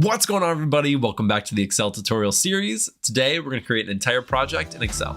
What's going on, everybody? Welcome back to the Excel tutorial series. Today, we're going to create an entire project in Excel.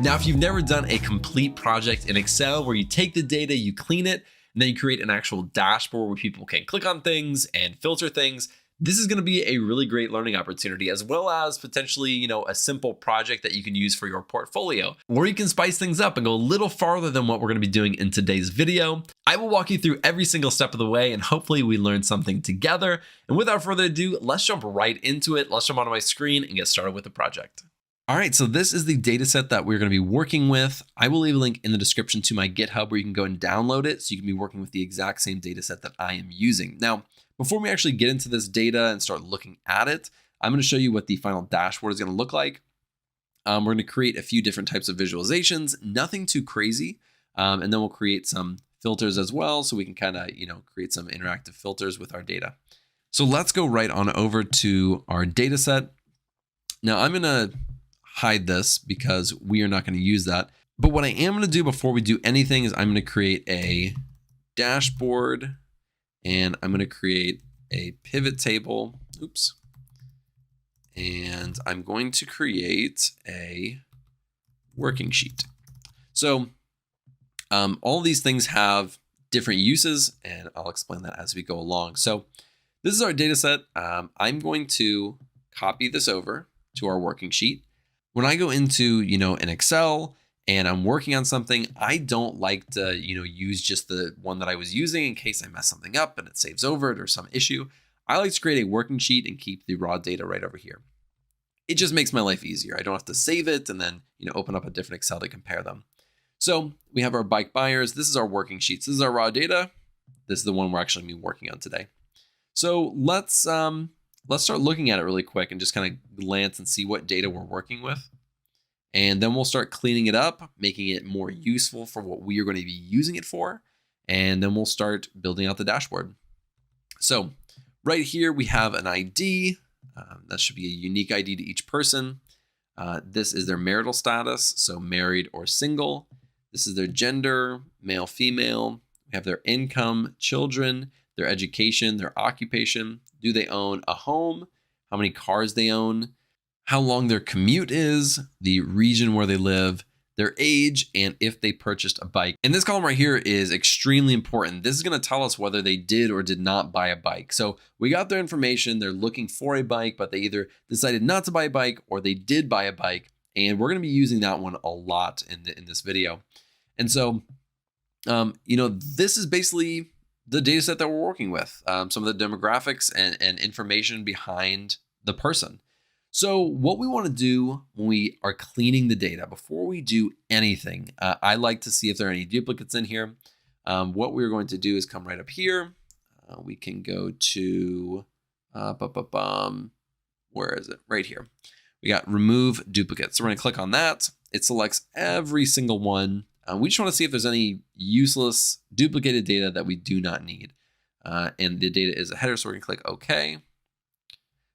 Now, if you've never done a complete project in Excel where you take the data, you clean it, and then you create an actual dashboard where people can click on things and filter things, this is going to be a really great learning opportunity, as well as potentially, a simple project that you can use for your portfolio, or you can spice things up and go a little farther than what we're going to be doing in today's video. I will walk you through every single step of the way, and hopefully we learn something together. And without further ado, let's jump right into it. Let's jump onto my screen and get started with the project. All right, so this is the data set that we're going to be working with. I will leave a link in the description to my GitHub where you can go and download it so you can be working with the exact same data set that I am using. Now, before we actually get into this data and start looking at it, I'm going to show you what the final dashboard is going to look like. We're going to create a few different types of visualizations, nothing too crazy. And then we'll create some filters as well so we can kind of, create some interactive filters with our data. So let's go right on over to our data set. Now I'm going to hide this because we are not going to use that. But what I am going to do before we do anything is I'm going to create a dashboard. And I'm going to create a pivot table. Oops. And I'm going to create a working sheet. So all these things have different uses, and I'll explain that as we go along. So this is our data set. I'm going to copy this over to our working sheet. When I go into, an Excel and I'm working on something, I don't like to, use just the one that I was using in case I mess something up and it saves over it or some issue. I like to create a working sheet and keep the raw data right over here. It just makes my life easier. I don't have to save it and then, open up a different Excel to compare them. So we have our bike buyers. This is our working sheets. This is our raw data. This is the one we're actually going to be working on today. So let's start looking at it really quick and just kind of glance and see what data we're working with. And then we'll start cleaning it up, making it more useful for what we are going to be using it for. And then we'll start building out the dashboard. So right here, we have an ID. That should be a unique ID to each person. This is their marital status, so married or single. This is their gender, male, female. We have their income, children, their education, their occupation. Do they own a home? How many cars they own? How long their commute is, the region where they live, their age, and if they purchased a bike. And this column right here is extremely important. This is going to tell us whether they did or did not buy a bike. So we got their information. They're looking for a bike, but they either decided not to buy a bike or they did buy a bike. And we're going to be using that one a lot in this video. And so, this is basically the data set that we're working with, some of the demographics and information behind the person. So what we want to do when we are cleaning the data, before we do anything, I like to see if there are any duplicates in here. What we're going to do is come right up here. We can go to, where is it? Right here. We got remove duplicates. So we're going to click on that. It selects every single one. We just want to see if there's any useless duplicated data that we do not need. And the data is a header, so we're going to click OK.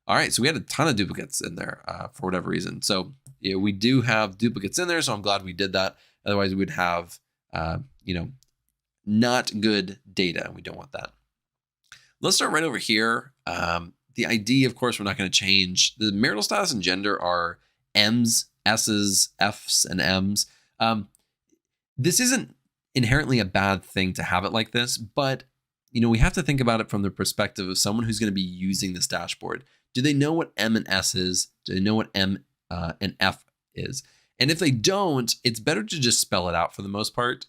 All right, so we had a ton of duplicates in there for whatever reason. So we do have duplicates in there, so I'm glad we did that. Otherwise, we would have, not good data, and we don't want that. Let's start right over here. The ID, of course, we're not going to change. The marital status and gender are M's, S's, F's, and M's. This isn't inherently a bad thing to have it like this, but we have to think about it from the perspective of someone who's going to be using this dashboard. Do they know what M and S is? Do they know what M and F is? And if they don't, it's better to just spell it out for the most part.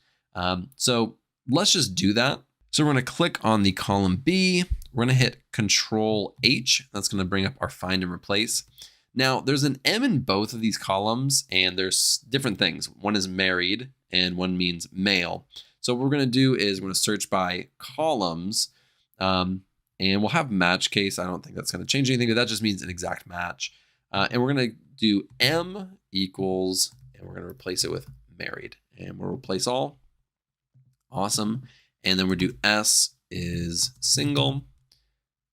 So let's just do that. So we're going to click on the column B. We're going to hit Control H. That's going to bring up our find and replace. Now there's an M in both of these columns, and there's different things. One is married and one means male. So what we're going to do is we're going to search by columns. And we'll have match case. I don't think that's going to change anything, but that just means an exact match. And we're going to do M equals, and we're going to replace it with married. And we'll replace all. Awesome. And then we'll do S is single.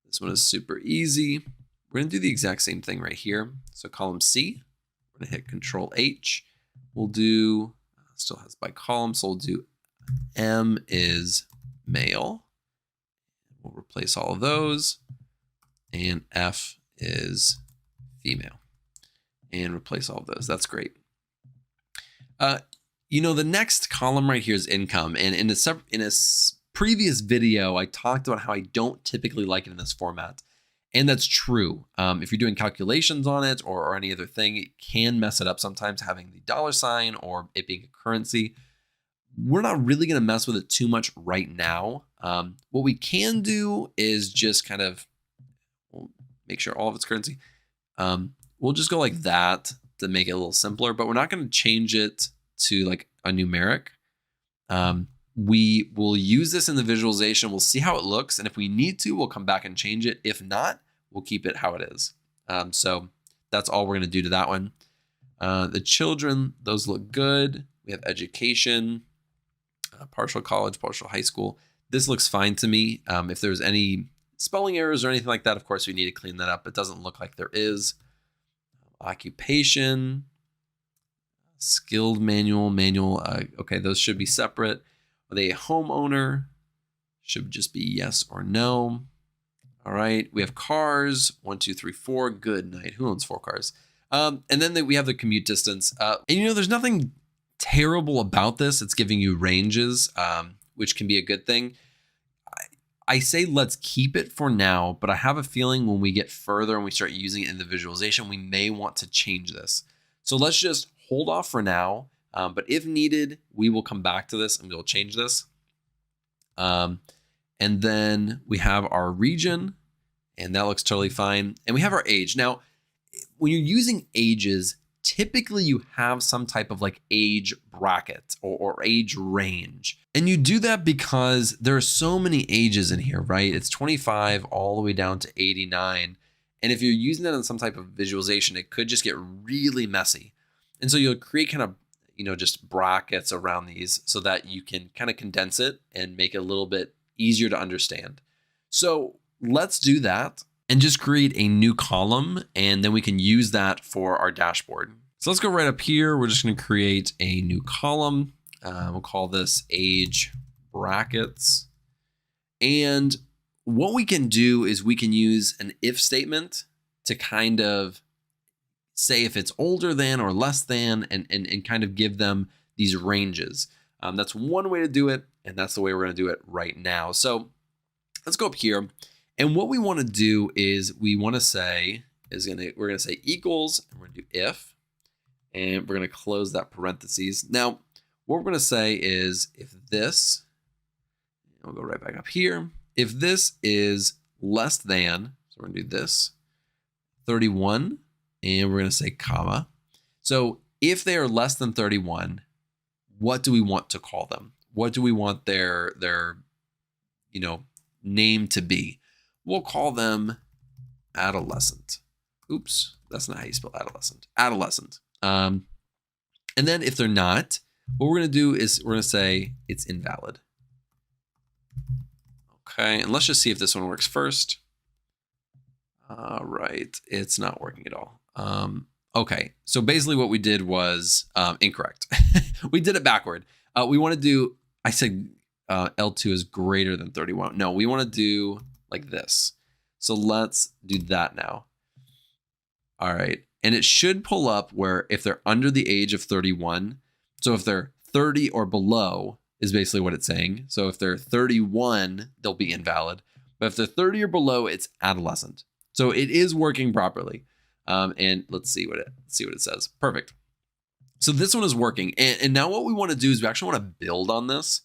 This one is super easy. We're going to do the exact same thing right here. So column C, we're going to hit Control H. We'll do, still has by column, so we'll do M is male. We'll replace all of those. And F is female. And replace all of those. That's great. The next column right here is income. And in a previous video, I talked about how I don't typically like it in this format. And that's true. If you're doing calculations on it or any other thing, it can mess it up sometimes, having the $ or it being a currency. We're not really going to mess with it too much right now. What we can do is just kind of make sure all of it's currency. We'll just go like that to make it a little simpler, but we're not going to change it to like a numeric. We will use this in the visualization. We'll see how it looks. And if we need to, we'll come back and change it. If not, we'll keep it how it is. So that's all we're going to do to that one. The children, those look good. We have education, partial college, partial high school. This looks fine to me. If there's any spelling errors or anything like that, of course, we need to clean that up. It doesn't look like there is. Occupation, skilled manual. Okay, those should be separate. Are they a homeowner? Should just be yes or no. All right, we have cars, 1, 2, 3, 4. Good night. Who owns 4 cars? And then we have the commute distance. And there's nothing terrible about this. It's giving you ranges, which can be a good thing. I say let's keep it for now, but I have a feeling when we get further and we start using it in the visualization, we may want to change this. So let's just hold off for now. But if needed, we will come back to this and we'll change this. And then we have our region, and that looks totally fine. And we have our age. Now, when you're using ages, typically you have some type of like age bracket or age range. And you do that because there are so many ages in here, right? It's 25 all the way down to 89. And if you're using that in some type of visualization, it could just get really messy. And so you'll create kind of, just brackets around these so that you can kind of condense it and make it a little bit easier to understand. So let's do that and just create a new column, and then we can use that for our dashboard. So let's go right up here. We're just going to create a new column. We'll call this age brackets. And what we can do is we can use an if statement to kind of say if it's older than or less than, and kind of give them these ranges. That's one way to do it, and that's the way we're going to do it right now. So let's go up here. And what we want to do is we're going to say equals, and we're going to do if, and we're going to close that parentheses. Now, what we're going to say is if this, we'll go right back up here. If this is less than, so we're going to do this, 31, and we're going to say comma. So if they are less than 31, what do we want to call them? What do we want their name to be? We'll call them adolescent. Oops, that's not how you spell adolescent. Adolescent. And then if they're not, what we're going to do is we're going to say it's invalid. Okay, and let's just see if this one works first. All right, it's not working at all. Okay, so basically what we did was incorrect. We did it backward. We want to do, I said L2 is greater than 31. No, we want to do like this. So let's do that now. All right, and it should pull up where if they're under the age of 31, so if they're 30 or below is basically what it's saying. So if they're 31, they'll be invalid. But if they're 30 or below, it's adolescent. So it is working properly. And let's see what it says. Perfect. So this one is working. And now what we want to do is we actually want to build on this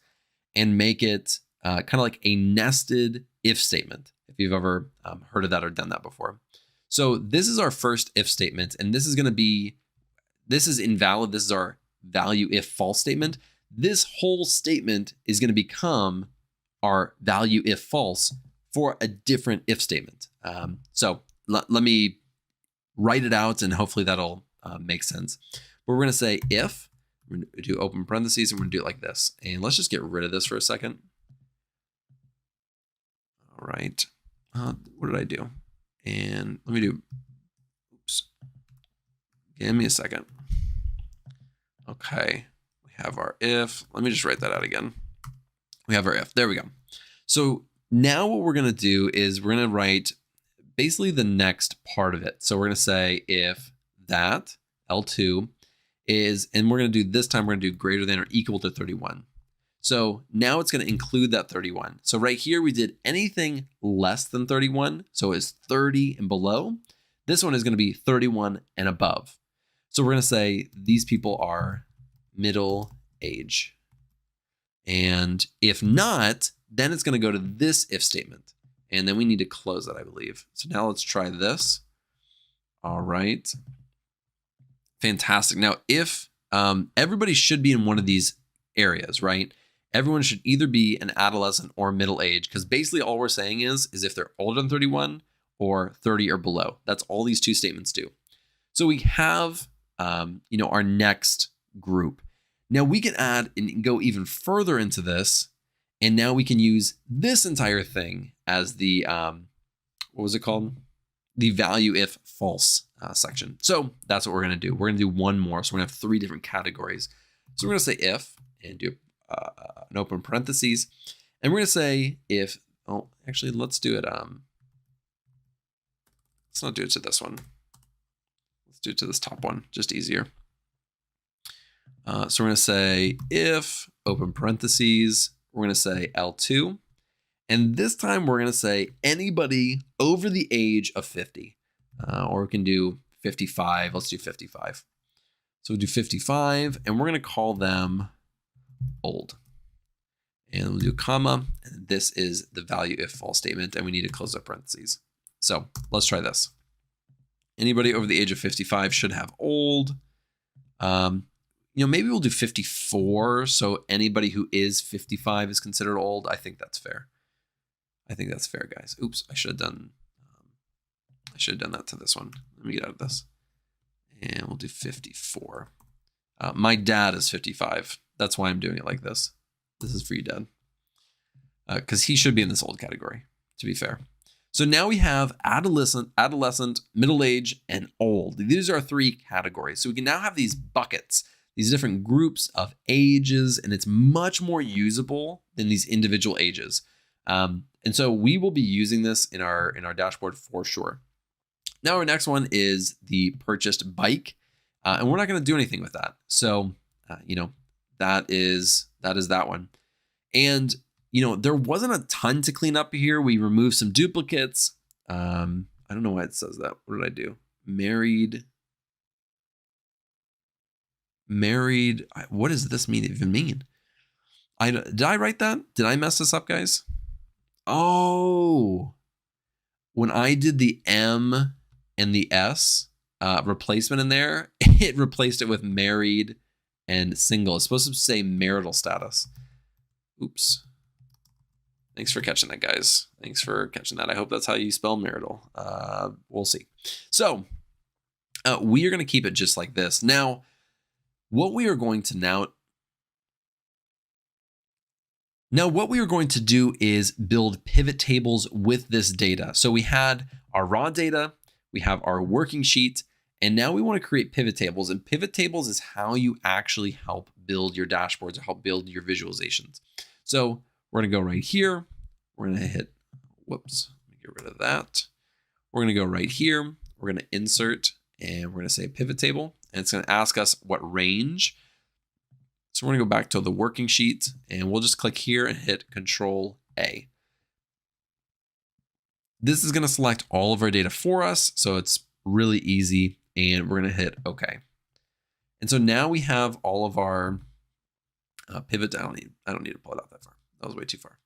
and make it kind of like a nested if statement, if you've ever heard of that or done that before. So this is our first if statement, and this is invalid. This is our value if false statement. This whole statement is going to become our value if false for a different if statement. So let me write it out, and hopefully that'll make sense. But we're going to say if, we're going to do open parentheses, and we're going to do it like this. And let's just get rid of this for a second. All right. What did I do? And let me do, oops. Give me a second. Okay. We have our if. Let me just write that out again. We have our if. There we go. So now what we're going to do is we're going to write basically the next part of it. So we're going to say if that L2 is, and we're going to do this time, we're going to do greater than or equal to 31. So now it's going to include that 31. So right here, we did anything less than 31. So it's 30 and below. This one is going to be 31 and above. So we're going to say these people are middle age. And if not, then it's going to go to this if statement. And then we need to close that, I believe. So now let's try this. All right. Fantastic. Now, if everybody should be in one of these areas, right? Everyone should either be an adolescent or middle age, because basically all we're saying is if they're older than 31 or 30 or below. That's all these two statements do. So we have, our next group. Now we can add and go even further into this. And now we can use this entire thing as the, what was it called? The value if false section. So that's what we're going to do. We're going to do one more. So we're going to have 3 different categories. So we're going to say if and do an open parentheses. And we're going to say if, oh, actually, let's do it. Let's not do it to this one. Let's do it to this top one, just easier. So we're going to say if open parentheses, we're going to say L2. And this time we're going to say anybody over the age of 50, or we can do 55. Let's do 55. So we'll do 55 and we're going to call them old. And we'll do a comma. And this is the value if false statement. And we need to close up parentheses. So let's try this. Anybody over the age of 55 should have old. Maybe we'll do 54. So anybody who is 55 is considered old. I think that's fair. I think that's fair, guys. Oops, I should have done that to this one. Let me get out of this. And we'll do 54. My dad is 55. That's why I'm doing it like this. This is for you, Dad. Because he should be in this old category, to be fair. So now we have adolescent, middle age, and old. These are 3 categories. So we can now have these buckets, these different groups of ages, and it's much more usable than these individual ages. And so we will be using this in our dashboard for sure. Now our next one is the purchased bike, and we're not going to do anything with that. So that is that one. And there wasn't a ton to clean up here. We removed some duplicates. I don't know why it says that. What did I do? Married. What does this even mean? Did I write that? Did I mess this up, guys? Oh, when I did the M and the S replacement in there, it replaced it with married and single. It's supposed to say marital status. Oops. Thanks for catching that, guys. Thanks for catching that. I hope that's how you spell marital. We'll see. So we are going to keep it just like this. Now, what we are going to do is build pivot tables with this data. So we had our raw data, we have our working sheet, and now we want to create pivot tables. And pivot tables is how you actually help build your dashboards or help build your visualizations. So we're going to go right here. We're going to hit, whoops, let me get rid of that. We're going to go right here. We're going to insert, and we're going to say pivot table. And it's going to ask us what range. So we're going to go back to the working sheet, and we'll just click here and hit Control A. This is going to select all of our data for us. So it's really easy, and we're going to hit OK. And so now we have all of our pivot. I don't need to pull it out that far. That was way too far.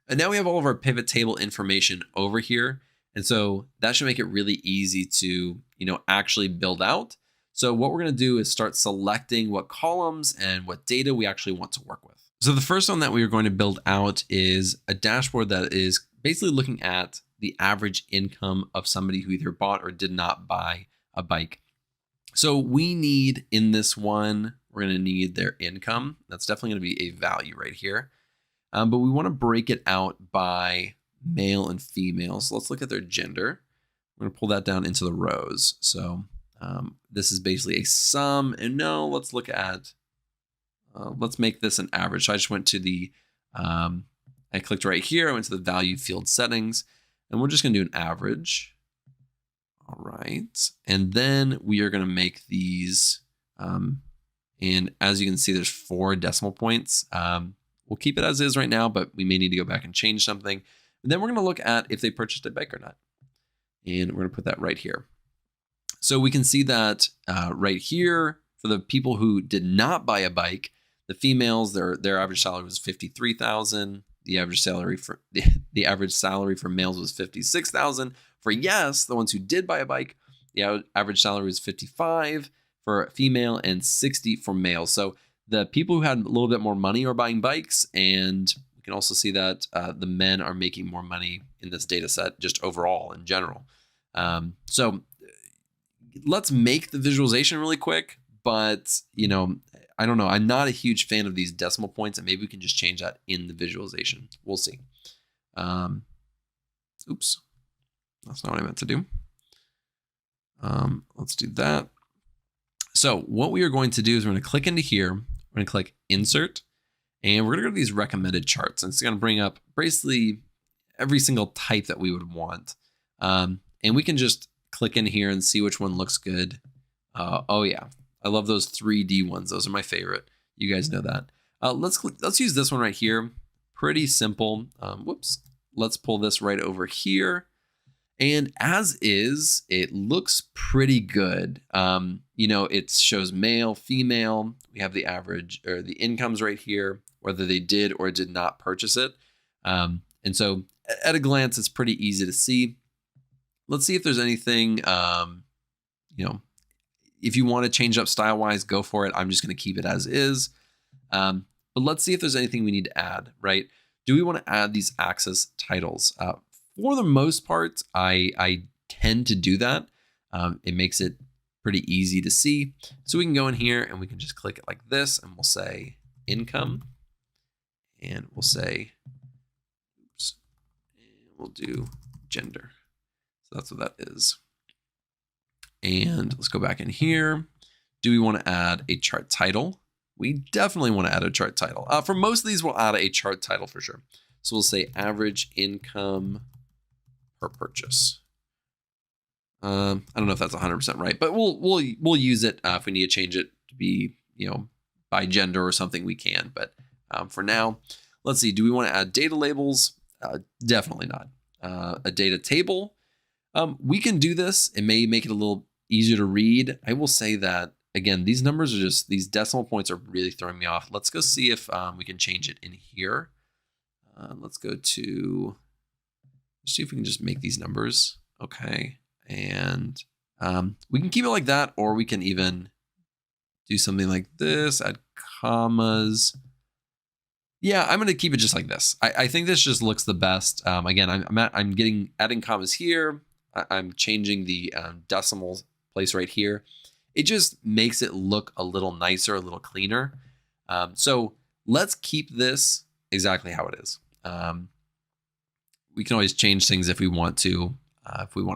And now we have all of our pivot table information over here. And so that should make it really easy to, actually build out. So what we're going to do is start selecting what columns and what data we actually want to work with. So the first one that we are going to build out is a dashboard that is basically looking at the average income of somebody who either bought or did not buy a bike. So we need in this one, we're going to need their income. That's definitely going to be a value right here. But we want to break it out by male and female. So let's look at their gender. We're going to pull that down into the rows. So this is basically a sum. And let's look at, let's make this an average. So I just went to the I clicked right here. I went to the value field settings, and we're just going to do an average. All right. And then we are going to make these. And as you can see, there's 4 decimal points. We'll keep it as is right now, but we may need to go back and change something. And then we're going to look at if they purchased a bike or not. And we're going to put that right here. So we can see that right here for the people who did not buy a bike, the females, their average salary was $53,000. The average salary for males was $56,000. For yes, the ones who did buy a bike, the average salary was $55,000 for female and $60,000 for male. So the people who had a little bit more money are buying bikes, and we can also see that the men are making more money in this data set just overall in general. So let's make the visualization really quick, but I don't know. I'm not a huge fan of these decimal points, and maybe we can just change that in the visualization. We'll see. Oops, that's not what I meant to do. Let's do that. So what we are going to do is we're going to click into here. We're going to click Insert, and we're going to go to these recommended charts. And it's going to bring up basically every single type that we would want. And we can just click in here and see which one looks good. Oh yeah, I love those 3D ones. Those are my favorite. You guys know that. Let's use this one right here. Pretty simple. Whoops. Let's pull this right over here. And as is, it looks pretty good. It shows male, female. We have the average or the incomes right here, whether they did or did not purchase it. And so at a glance, it's pretty easy to see. Let's see if there's anything, if you want to change up style wise, go for it. I'm just going to keep it as is. But let's see if there's anything we need to add, right? Do we want to add these access titles? For the most part, I tend to do that. It makes it pretty easy to see. So we can go in here and we can just click it like this, and we'll say income, and we'll say, oops, and we'll do gender. So that's what that is. And let's go back in here. Do we want to add a chart title? We definitely want to add a chart title. For most of these, we'll add a chart title for sure. So we'll say average income per purchase. I don't know if that's 100% right, but we'll use it if we need to change it to be by gender or something. We can, but for now, let's see. Do we want to add data labels? Definitely not. A data table. We can do this. It may make it a little easier to read. I will say that again, these numbers are just, these decimal points are really throwing me off. Let's go see if we can change it in here. Let's go to, see if we can just make these numbers. Okay. And we can keep it like that, or we can even do something like this, add commas. Yeah, I'm going to keep it just like this. I think this just looks the best. Again, I'm adding commas here. I'm changing the decimal place right here. It just makes it look a little nicer, a little cleaner. So let's keep this exactly how it is. We can always change things if we want to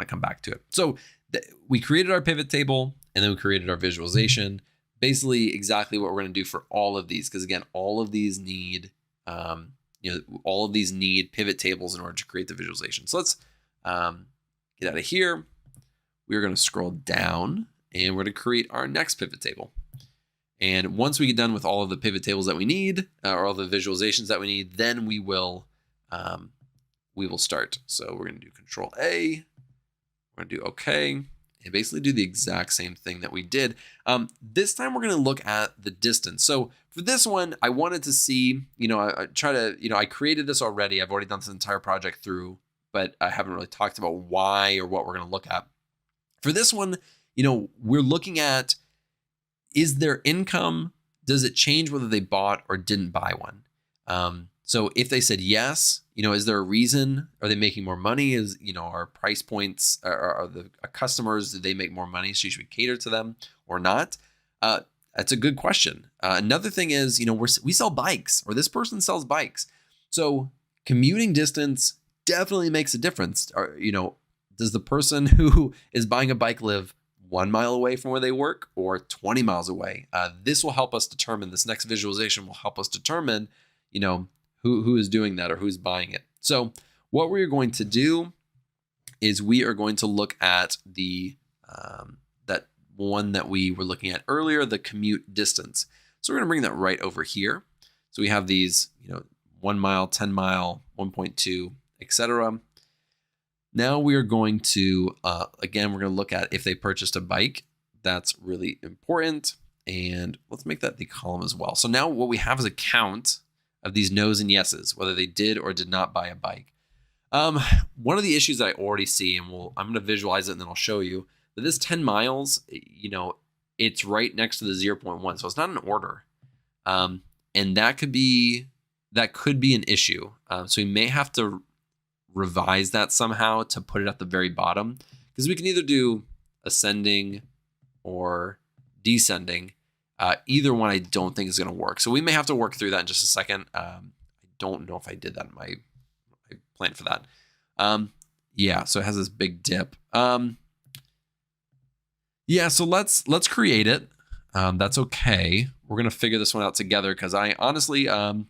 come back to it. So we created our pivot table, and then we created our visualization. Basically exactly what we're going to do for all of these. Because again, all of these need, pivot tables in order to create the visualization. So let's get out of here. We're going to scroll down, and we're going to create our next pivot table. And once we get done with all of the pivot tables that we need, or all the visualizations that we need, then we will start. So we're going to do Control A. We're going to do OK, and basically do the exact same thing that we did. This time we're going to look at the distance. So for this one, I wanted to see, I created this already. I've already done this entire project through, but I haven't really talked about why or what we're going to look at. For this one, we're looking at, is their income, does it change whether they bought or didn't buy one? So if they said yes, is there a reason? Are they making more money? Is, our price points, are the customers, do they make more money? So should we cater to them or not? That's a good question. Another thing is, we sell bikes, or this person sells bikes. So commuting distance definitely makes a difference. Does the person who is buying a bike live 1 mile away from where they work or 20 miles away? This will help us determine, this next visualization will help us determine, who is doing that or who's buying it. So what we're going to do is we are going to look at the that one that we were looking at earlier, the commute distance. So we're going to bring that right over here. So we have these, 1 mile, 10 mile, 1.2, etc. Now we are going to, again, we're going to look at if they purchased a bike. That's really important. And let's make that the column as well. So now what we have is a count of these no's and yeses, whether they did or did not buy a bike. One of the issues that I already see, and I'm going to visualize it and then I'll show you, that this 10 miles, it's right next to the 0.1. So it's not an order. And that could be an issue. So we may have to revise that somehow to put it at the very bottom, because we can either do ascending or descending. Either one I don't think is going to work. So we may have to work through that in just a second. I don't know if I did that in my plan for that. Yeah, so it has this big dip. Yeah, so let's create it. That's okay. We're going to figure this one out together because I honestly, I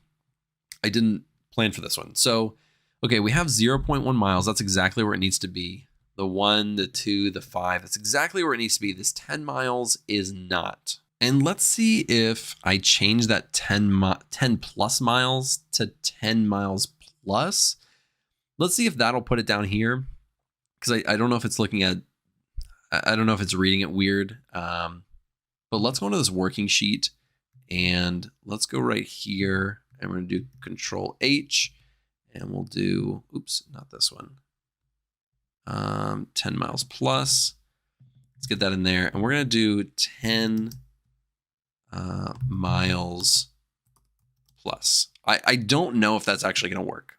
didn't plan for this one. So, okay, we have 0.1 miles. That's exactly where it needs to be. The 1, the 2, the 5. That's exactly where it needs to be. This 10 miles is not. And let's see if I change that 10 plus miles to 10 miles plus. Let's see if that'll put it down here. Because I don't know if it's looking at, I don't know if it's reading it weird. But let's go into this working sheet and let's go right here. And we're going to do Control H and we'll do, oops, not this one. 10 miles plus. Let's get that in there. And we're going to do 10 miles plus. I don't know if that's actually going to work.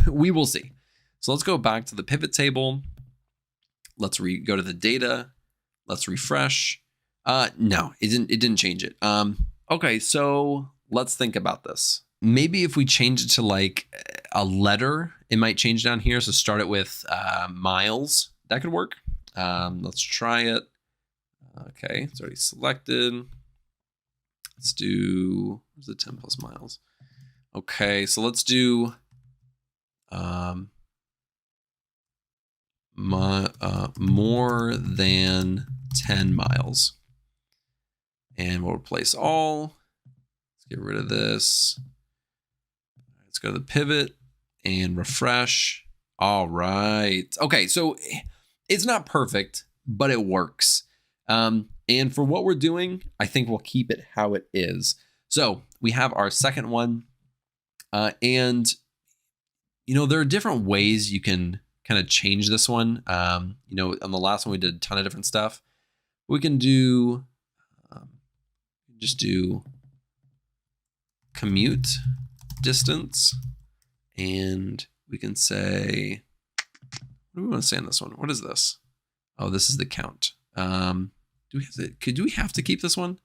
We will see. So let's go back to the pivot table. Let's go to the data. Let's refresh. No, it didn't change it. Okay, so let's think about this. Maybe if we change it to like a letter, it might change down here. So start it with miles. That could work. Let's try it. Okay, it's already selected. Let's do, where's the 10 plus miles? Okay, so let's do more than 10 miles. And we'll replace all. Let's get rid of this. Let's go to the pivot and refresh. All right. Okay, so it's not perfect, but it works. And for what we're doing, I think we'll keep it how it is. So we have our second one. And, there are different ways you can kind of change this one. On the last one, we did a ton of different stuff. We can do, just do commute distance. And we can say, what do we want to say on this one? What is this? Oh, this is the count. Do we have to keep this one?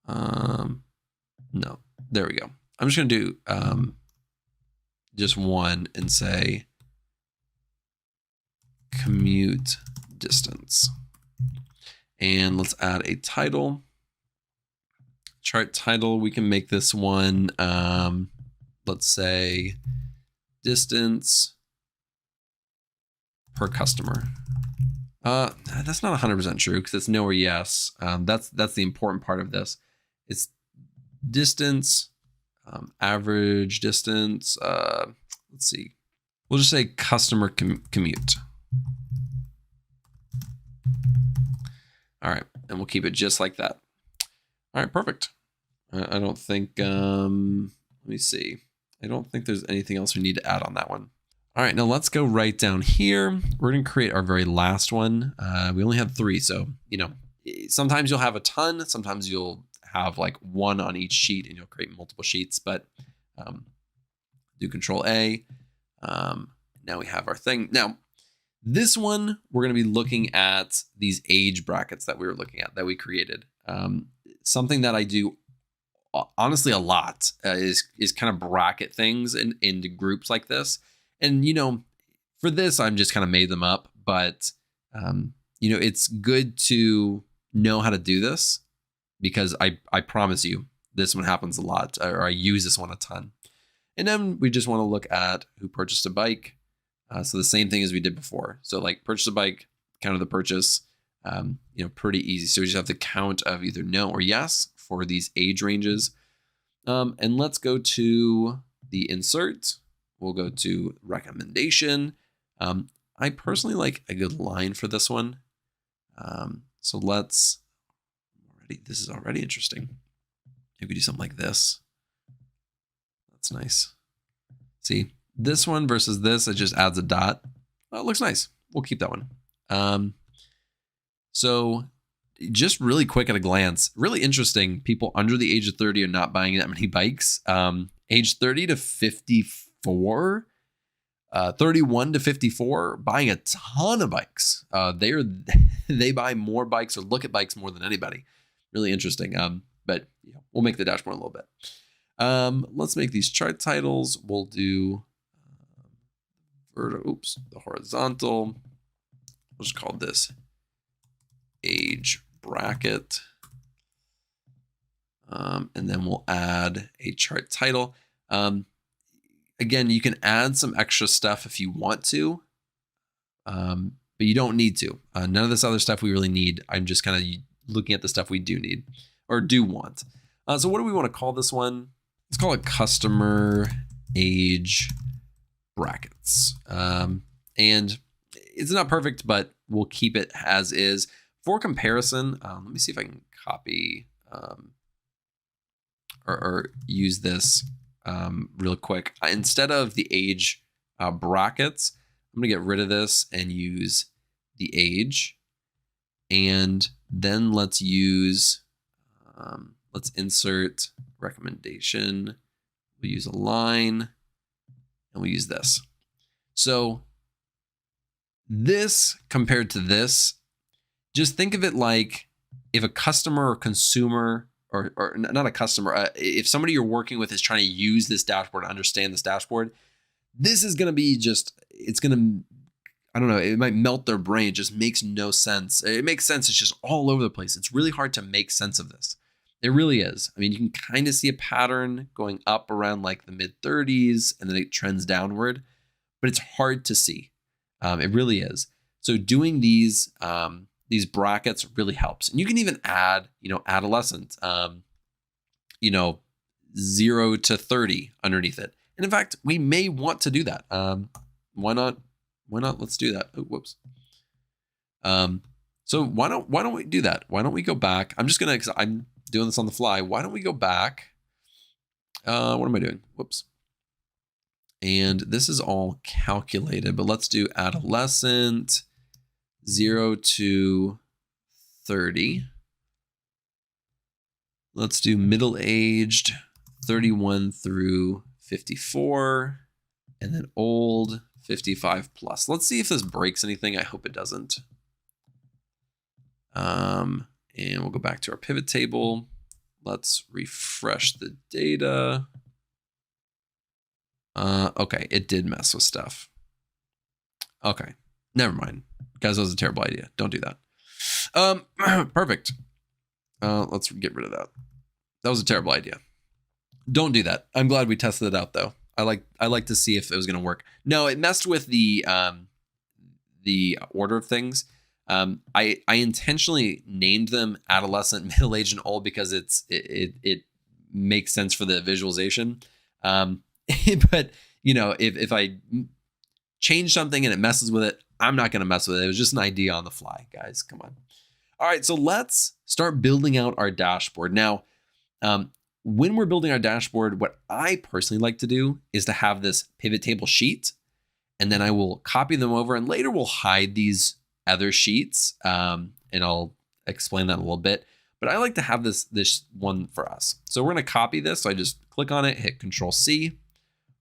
No, there we go. I'm just going to do just one and say commute distance. And let's add a title. Chart title, we can make this one, let's say distance per customer. That's not 100% true because it's no or yes. That's the important part of this. It's distance, average distance. Let's see. We'll just say customer commute. All right, and we'll keep it just like that. All right, perfect. I don't think, let me see. I don't think there's anything else we need to add on that one. All right, now let's go right down here. We're going to create our very last one. We only have 3, so, sometimes you'll have a ton. Sometimes you'll have like one on each sheet and you'll create multiple sheets, but do Control A. Now we have our thing. Now, this one, we're going to be looking at these age brackets that we were looking at, that we created. Something that I do honestly a lot is kind of bracket things into groups like this. And, for this, I'm just kind of made them up, but, it's good to know how to do this because I promise you, this one happens a lot, or I use this one a ton. And then we just want to look at who purchased a bike. So the same thing as we did before. So like purchase a bike, count of the purchase, pretty easy. So we just have the count of either no or yes for these age ranges. And let's go to the insert. We'll go to recommendation. I personally like a good line for this one. So let's, this is already interesting. Maybe do something like this. That's nice. See, this one versus this, it just adds a dot. Oh, it looks nice. We'll keep that one. So just really quick at a glance, really interesting. People under the age of 30 are not buying that many bikes. Age 30 to 54, 31 to 54, buying a ton of bikes. They buy more bikes or look at bikes more than anybody. Really interesting. But we'll make the dashboard a little bit. Let's make these chart titles. We'll do the horizontal. We'll just call this age bracket. And then we'll add a chart title. Again, you can add some extra stuff if you want to, but you don't need to. None of this other stuff we really need. I'm just kind of looking at the stuff we do need or do want. So what do we want to call this one? Let's call it customer age brackets. And it's not perfect, but we'll keep it as is. For comparison, let me see if I can copy or use this real quick. Instead of the age brackets, I'm gonna get rid of this and use the age. And then let's use, let's insert recommendation. We'll use a line and we'll use this. So this compared to this, just think of it like if a customer or consumer, or not a customer, if somebody you're working with is trying to use this dashboard, understand this dashboard, this is going to be just, it's going to, I don't know, it might melt their brain. It just makes no sense. It makes sense. It's just all over the place. It's really hard to make sense of this. It really is. I mean, you can kind of see a pattern going up around like the mid 30s and then it trends downward, but it's hard to see. It really is. So doing these brackets really helps. And you can even add, adolescent, 0 to 30 underneath it. And in fact, we may want to do that. Why not? Let's do that. Oh, whoops. So why don't we do that? Why don't we go back? Because I'm doing this on the fly. Why don't we go back? What am I doing? Whoops. And this is all calculated, but let's do adolescent 0 to 30. Let's do middle-aged 31 through 54, and then old 55 plus. Let's see if this breaks anything. I hope it doesn't. And we'll go back to our pivot table. Let's refresh the data. Okay, it did mess with stuff. Okay, never mind. Guys, that was a terrible idea. Don't do that. Perfect. Let's get rid of that. That was a terrible idea. Don't do that. I'm glad we tested it out though. I like to see if it was going to work. No, it messed with the order of things. I intentionally named them adolescent, middle-aged, and old because it makes sense for the visualization. But if I change something and it messes with it, I'm not going to mess with it. It was just an idea on the fly, guys. Come on. All right, so let's start building out our dashboard. Now, when we're building our dashboard, what I personally like to do is to have this pivot table sheet, and then I will copy them over, and later we'll hide these other sheets, and I'll explain that in a little bit. But I like to have this one for us. So we're going to copy this. So I just click on it, hit Control C.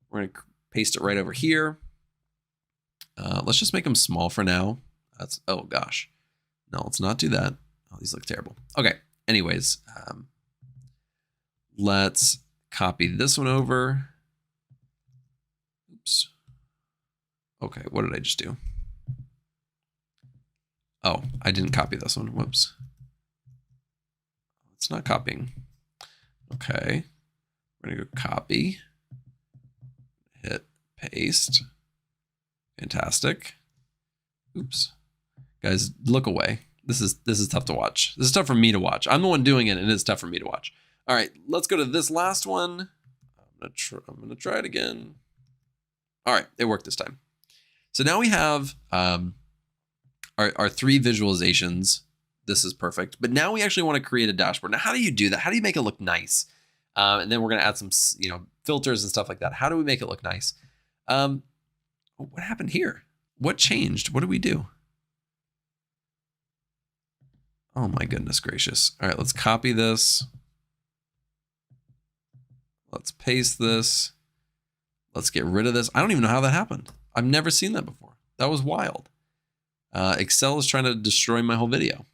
We're going to paste it right over here. Let's just make them small for now. Oh gosh. No, let's not do that. Oh, these look terrible. Okay. Anyways, let's copy this one over. Oops. Okay. What did I just do? Oh, I didn't copy this one. Whoops. It's not copying. Okay. We're gonna go copy, hit paste. Fantastic. Oops. Guys, look away. This is tough to watch. This is tough for me to watch. I'm the one doing it, and it's tough for me to watch. All right, let's go to this last one. I'm gonna try it again. All right, it worked this time. So now we have our 3 visualizations. This is perfect. But now we actually want to create a dashboard. Now, how do you do that? How do you make it look nice? And then we're gonna add some, filters and stuff like that. How do we make it look nice? What happened here? What changed? What did we do? Oh my goodness gracious. All right, let's copy this. Let's paste this. Let's get rid of this. I don't even know how that happened. I've never seen that before. That was wild. Excel is trying to destroy my whole video.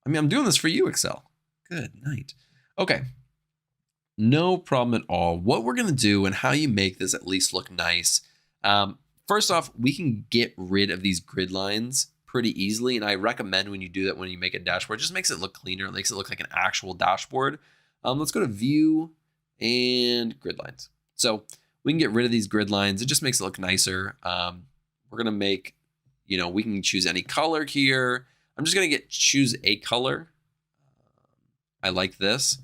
I mean, I'm doing this for you, Excel. Good night. Okay. No problem at all. What we're going to do and how you make this at least look nice. First off, we can get rid of these grid lines pretty easily. And I recommend when you do that, when you make a dashboard, it just makes it look cleaner. It makes it look like an actual dashboard. Let's go to view and grid lines. So we can get rid of these grid lines. It just makes it look nicer. We're going to make, we can choose any color here. I'm just going to choose a color. I like this.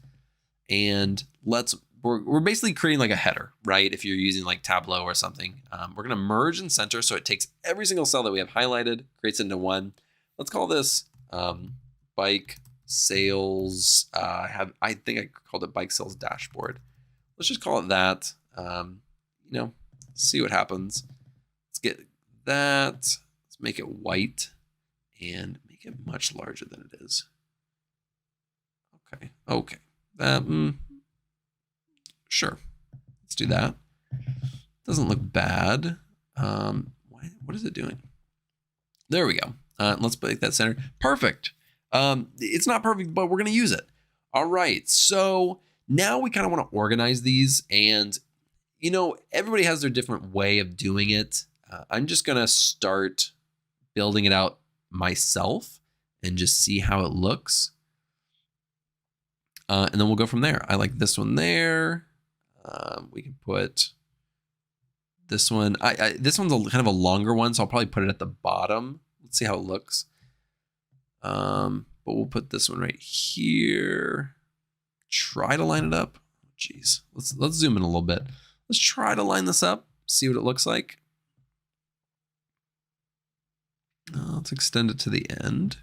And we're basically creating like a header, right? If you're using like Tableau or something, we're going to merge and center. So it takes every single cell that we have highlighted, creates it into one. Let's call this bike sales. I think I called it bike sales dashboard. Let's just call it that. See what happens. Let's get that. Let's make it white and make it much larger than it is. Okay. Sure. Let's do that. Doesn't look bad. What is it doing? There we go. Let's make that center. Perfect. It's not perfect, but we're going to use it. All right. So now we kind of want to organize these, and everybody has their different way of doing it. I'm just going to start building it out myself and just see how it looks. And then we'll go from there. I like this one there. We can put this one. This one's kind of a longer one, so I'll probably put it at the bottom. Let's see how it looks. But we'll put this one right here. Try to line it up. Jeez, let's zoom in a little bit. Let's try to line this up. See what it looks like. Let's extend it to the end.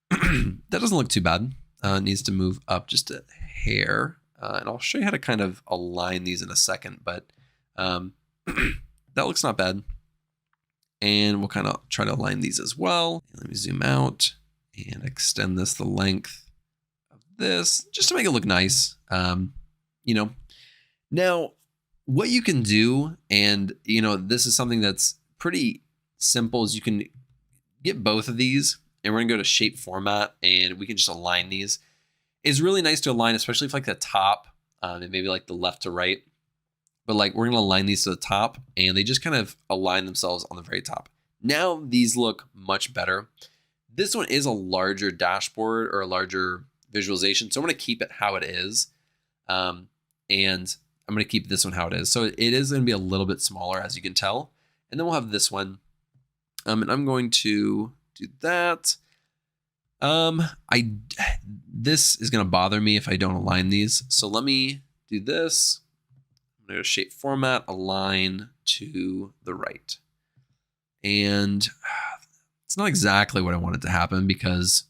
That doesn't look too bad. It needs to move up just a hair. And I'll show you how to kind of align these in a second, but that looks not bad. And we'll kind of try to align these as well. Let me zoom out and extend this the length of this just to make it look nice. Now what you can do, and this is something that's pretty simple, is you can get both of these, and we're gonna go to shape format, and we can just align these. It's really nice to align, especially if like the top and maybe like the left to right. But like we're gonna align these to the top, and they just kind of align themselves on the very top. Now these look much better. This one is a larger dashboard or a larger visualization, so I'm gonna keep it how it is. And I'm gonna keep this one how it is. So it is gonna be a little bit smaller, as you can tell. And then we'll have this one. And I'm going to do that. This is going to bother me if I don't align these. So let me do this. I'm going to shape format, align to the right. And it's not exactly what I wanted to happen because,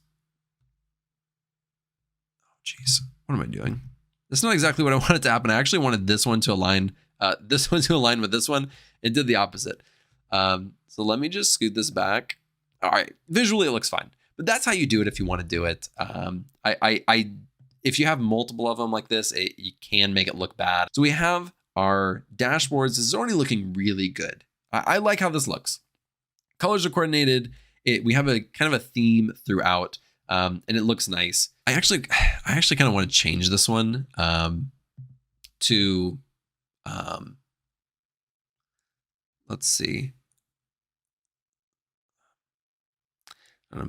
oh geez, what am I doing? It's not exactly what I wanted to happen. I actually wanted this one to align, with this one. It did the opposite. So let me just scoot this back. All right, visually it looks fine, but that's how you do it if you want to do it. If you have multiple of them like this, you can make it look bad. So we have our dashboards. This is already looking really good. I like how this looks. Colors are coordinated. We have a kind of a theme throughout, and it looks nice. I actually kind of want to change this one to, let's see.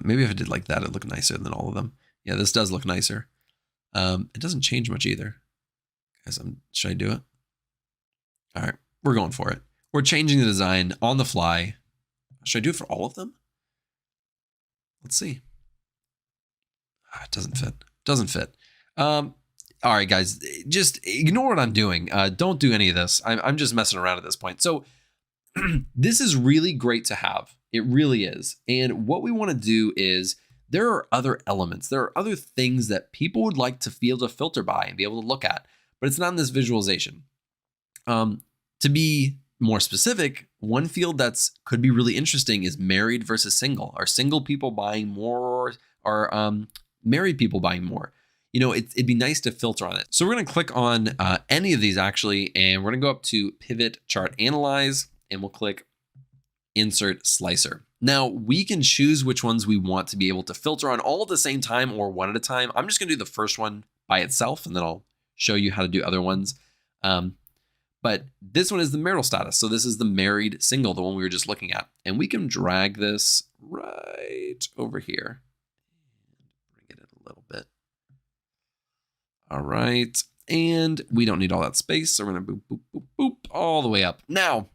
Maybe if I did like that, it'd look nicer than all of them. Yeah, this does look nicer. It doesn't change much either. Should I do it? All right, we're going for it. We're changing the design on the fly. Should I do it for all of them? Let's see. It doesn't fit. Doesn't fit. All right, guys, just ignore what I'm doing. Don't do any of this. I'm just messing around at this point. So this is really great to have. It really is. And what we want to do is there are other elements. There are other things that people would like to be able to filter by and be able to look at, but it's not in this visualization. To be more specific, one field that's could be really interesting is married versus single. Are single people buying more, or are married people buying more? You know, it'd be nice to filter on it. So we're going to click on any of these actually, and we're going to go up to Pivot Chart Analyze, and we'll click Insert Slicer. Now we can choose which ones we want to be able to filter on all at the same time or one at a time. I'm just going to do the first one by itself, and then I'll show you how to do other ones. But this one is the marital status. So this is the married single, the one we were just looking at. And we can drag this right over here. Bring it in a little bit. All right. And we don't need all that space. So we're going to boop, boop, boop, boop, all the way up. Now,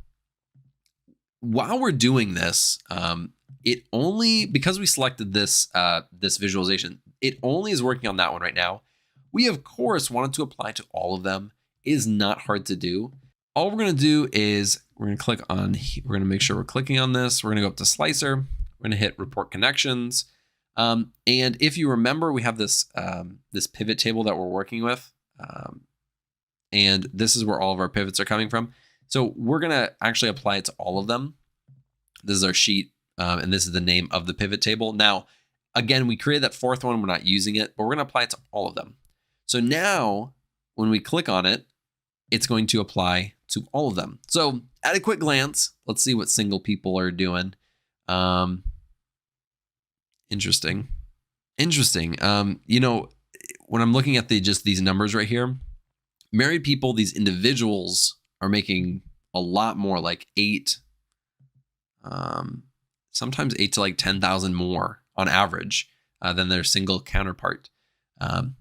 while we're doing this, it only, because we selected this, this visualization, it only is working on that one right now. We, of course, wanted to apply to all of them. It is not hard to do. All we're going to do is we're going to click on, we're going to make sure we're clicking on this. We're going to go up to Slicer. We're going to hit Report Connections. And if you remember, we have this, this pivot table that we're working with. And this is where all of our pivots are coming from. So we're going to actually apply it to all of them. This is our sheet, and this is the name of the pivot table. Now, again, we created that fourth one. We're not using it, but we're going to apply it to all of them. So now when we click on it, it's going to apply to all of them. So at a quick glance, let's see what single people are doing. Interesting. You know, when I'm looking at just these numbers right here, married people, these individuals are making a lot more, like 8, sometimes 8 to like 10,000 more on average than their single counterpart.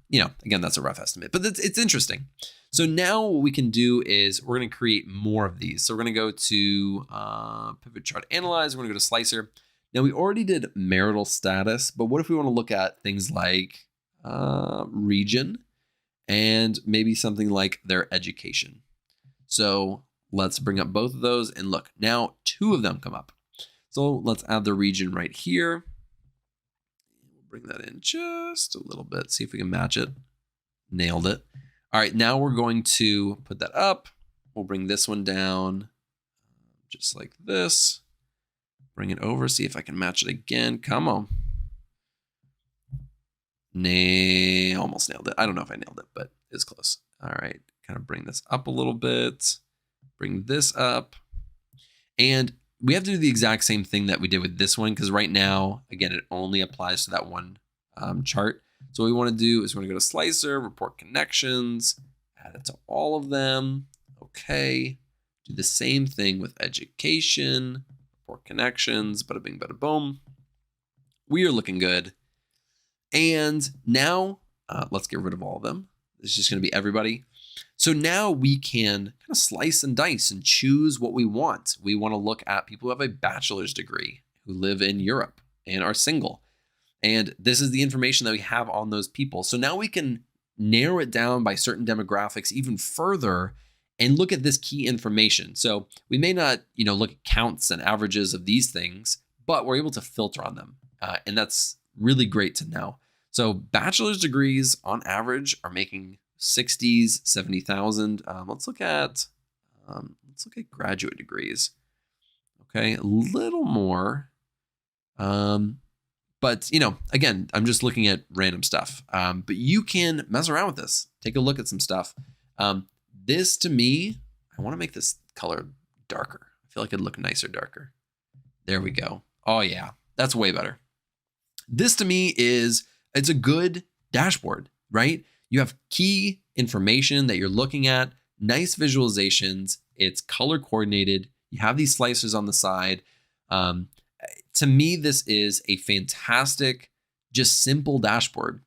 You know, again, that's a rough estimate, but it's interesting. So now what we can do is we're going to create more of these. So we're going to go to Pivot Chart Analyze. We're going to go to Slicer. Now we already did marital status, but what if we want to look at things like region and maybe something like their education? So let's bring up both of those and look, now 2 of them come up. So let's add the region right here. Bring that in just a little bit, see if we can match it. Nailed it. All right, now we're going to put that up. We'll bring this one down just like this. Bring it over, see if I can match it again. Come on. Almost nailed it. I don't know if I nailed it, but it's close. All right, kind of bring this up a little bit. Bring this up. And we have to do the exact same thing that we did with this one, because right now, again, it only applies to that one chart. So what we want to do is we're going to go to Slicer, Report Connections, add it to all of them. Okay. Do the same thing with education, Report Connections, bada bing, bada boom. We are looking good. And now let's get rid of all of them. It's just going to be everybody. So now we can kind of slice and dice and choose what we want. We want to look at people who have a bachelor's degree, who live in Europe and are single. And this is the information that we have on those people. So now we can narrow it down by certain demographics even further and look at this key information. So we may not, look at counts and averages of these things, but we're able to filter on them. And that's really great to know. So bachelor's degrees on average are making 60s, 70,000. Let's look at graduate degrees. Okay, a little more. But again, I'm just looking at random stuff. But you can mess around with this. Take a look at some stuff. This to me, I want to make this color darker. I feel like it'd look nicer darker. There we go. Oh yeah, that's way better. This to me it's a good dashboard, right? You have key information that you're looking at, nice visualizations. It's color coordinated. You have these slicers on the side. To me, this is a fantastic, just simple dashboard.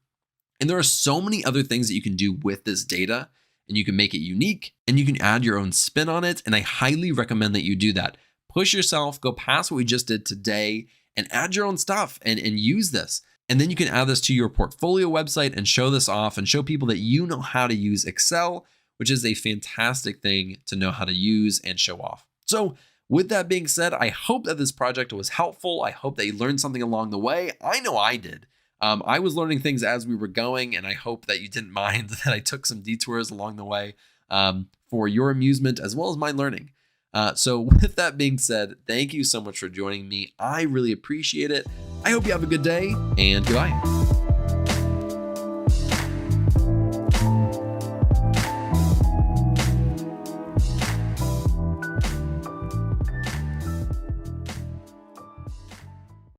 And there are so many other things that you can do with this data. and you can make it unique and you can add your own spin on it. And I highly recommend that you do that. Push yourself, go past what we just did today and add your own stuff and use this. And then you can add this to your portfolio website and show this off and show people that you know how to use Excel, which is a fantastic thing to know how to use and show off. So with that being said, I hope that this project was helpful. I hope that you learned something along the way. I know I did. I was learning things as we were going, and I hope that you didn't mind that I took some detours along the way for your amusement as well as my learning. So with that being said, thank you so much for joining me. I really appreciate it. I hope you have a good day, and goodbye.